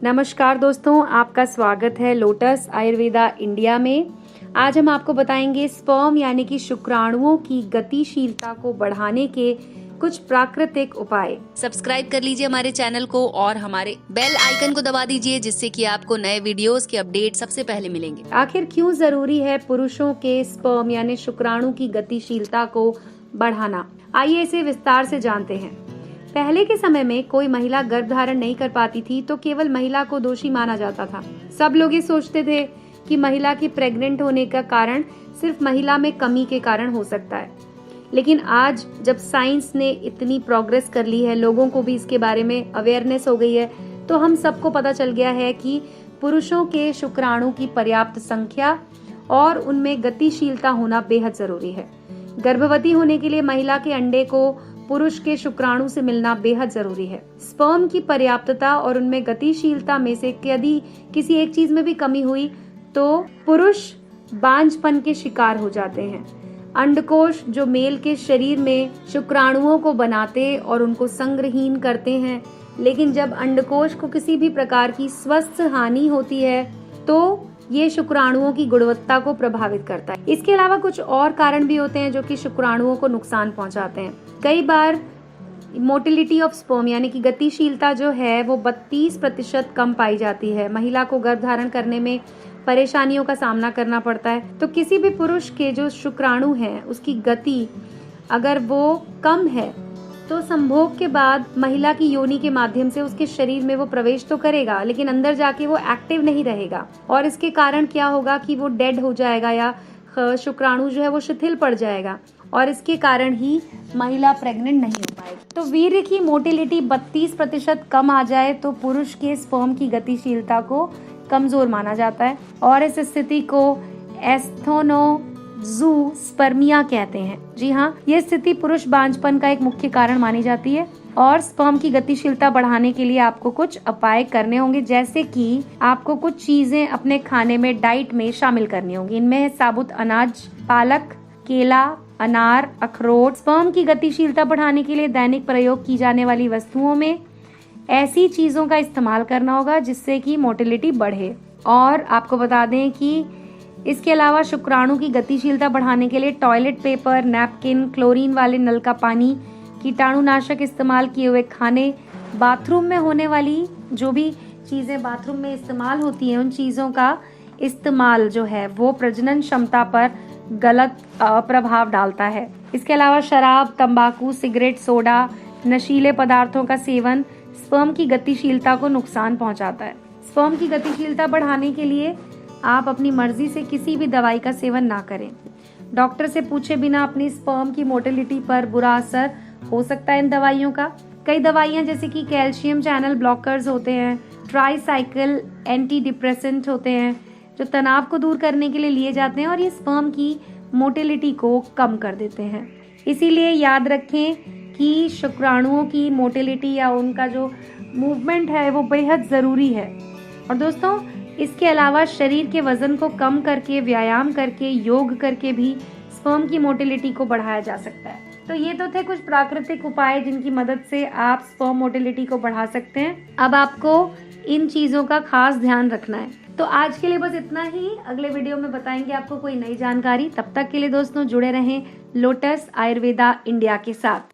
नमस्कार दोस्तों, आपका स्वागत है लोटस आयुर्वेदा इंडिया में। आज हम आपको बताएंगे स्पर्म यानी कि शुक्राणुओं की गतिशीलता को बढ़ाने के कुछ प्राकृतिक उपाय। सब्सक्राइब कर लीजिए हमारे चैनल को और हमारे बेल आइकन को दबा दीजिए, जिससे कि आपको नए वीडियोस के अपडेट सबसे पहले मिलेंगे। आखिर क्यों जरूरी है पुरुषों के स्पर्म यानी शुक्राणु की गतिशीलता को बढ़ाना? आइए इसे विस्तार से जानते हैं। पहले के समय में कोई महिला गर्भ धारण नहीं कर पाती थी तो केवल महिला को दोषी माना जाता था। सब लोग ये सोचते थे कि महिला की प्रेग्नेंट होने का कारण सिर्फ महिला में कमी के कारण हो सकता है। लेकिन आज जब साइंस ने इतनी प्रोग्रेस कर ली है, लोगों को भी इसके बारे में अवेयरनेस हो गई है, तो हम सबको पता चल गया है कि पुरुषों के शुक्राणु की पर्याप्त संख्या और उनमें गतिशीलता होना बेहद जरूरी है। गर्भवती होने के लिए महिला के अंडे को पुरुष के शुक्राणु से मिलना बेहद जरूरी है। स्पर्म की पर्याप्तता और उनमें गतिशीलता में से यदि किसी एक चीज में भी कमी हुई तो पुरुष बांझपन के शिकार हो जाते हैं। अंडकोश जो मेल के शरीर में शुक्राणुओं को बनाते और उनको संग्रहीन करते हैं, लेकिन जब अंडकोश को किसी भी प्रकार की स्वस्थ हानि होती है तो ये शुक्राणुओं की गुणवत्ता को प्रभावित करता है। इसके अलावा कुछ और कारण भी होते हैं जो कि शुक्राणुओं को नुकसान पहुंचाते हैं। कई बार मोटिलिटी ऑफ स्पर्म यानी कि गतिशीलता जो है वो 32% कम पाई जाती है। महिला को गर्भ धारण करने में परेशानियों का सामना करना पड़ता है। तो किसी भी पुरुष के जो शुक्राणु हैं उसकी गति अगर वो कम है तो संभोग के बाद महिला की योनि के माध्यम से उसके शरीर में वो प्रवेश तो करेगा, लेकिन अंदर जाके वो एक्टिव नहीं रहेगा और इसके कारण क्या होगा कि वो डेड हो जाएगा या शुक्राणु जो है वो शिथिल पड़ जाएगा और इसके कारण ही महिला प्रेग्नेंट नहीं हो पाएगी। तो वीर्य की मोटिलिटी 32% कम आ जाए तो पुरुष के स्पर्म की गतिशीलता को कमजोर माना जाता है और इस स्थिति को एस्थेनोजूस्पर्मिया कहते हैं। जी हाँ, यह स्थिति पुरुष बांझपन का एक मुख्य कारण मानी जाती है और स्पर्म की गतिशीलता बढ़ाने के लिए आपको कुछ उपाय करने होंगे, जैसे कि आपको कुछ चीजें अपने खाने में, डाइट में शामिल करनी होंगी। इनमें है साबुत अनाज, पालक, केला, अनार, अखरोट। स्पर्म की गतिशीलता बढ़ाने के लिए दैनिक प्रयोग की जाने वाली वस्तुओं में ऐसी चीजों का इस्तेमाल करना होगा जिससे कि मोटिलिटी बढ़े। और आपको बता दें कि इसके अलावा शुक्राणु की गतिशीलता बढ़ाने के लिए टॉयलेट पेपर, नैपकिन, क्लोरीन वाले नल का पानी, कीटाणुनाशक इस्तेमाल किए हुए खाने, बाथरूम में होने वाली जो भी चीजें बाथरूम में इस्तेमाल होती हैं उन चीजों का इस्तेमाल जो है वो प्रजनन क्षमता पर गलत प्रभाव डालता है। इसके अलावा शराब, तंबाकू, सिगरेट, सोडा, नशीले पदार्थों का सेवन स्पर्म की गतिशीलता को नुकसान पहुंचाता है। स्पर्म की गतिशीलता बढ़ाने के लिए आप अपनी मर्जी से किसी भी दवाई का सेवन ना करें। डॉक्टर से पूछे बिना अपनी स्पर्म की मोटिलिटी पर बुरा असर हो सकता है इन दवाइयों का। कई दवाइयां जैसे कि कैल्शियम चैनल ब्लॉकर्स होते हैं, ट्राईसाइकिल एंटी डिप्रेसेंट होते हैं जो तनाव को दूर करने के लिए लिए जाते हैं और ये स्पर्म की मोटिलिटी को कम कर देते हैं। इसीलिए याद रखें कि शुक्राणुओं की मोटिलिटी या उनका जो मूवमेंट है वो बेहद ज़रूरी है। और दोस्तों, इसके अलावा शरीर के वजन को कम करके, व्यायाम करके, योग करके भी स्पर्म की मोटिलिटी को बढ़ाया जा सकता है। तो ये तो थे कुछ प्राकृतिक उपाय जिनकी मदद से आप स्पर्म मोटिलिटी को बढ़ा सकते हैं। अब आपको इन चीज़ों का खास ध्यान रखना है। तो आज के लिए बस इतना ही। अगले वीडियो में बताएंगे आपको कोई नई जानकारी। तब तक के लिए दोस्तों जुड़े रहें लोटस आयुर्वेदा इंडिया के साथ।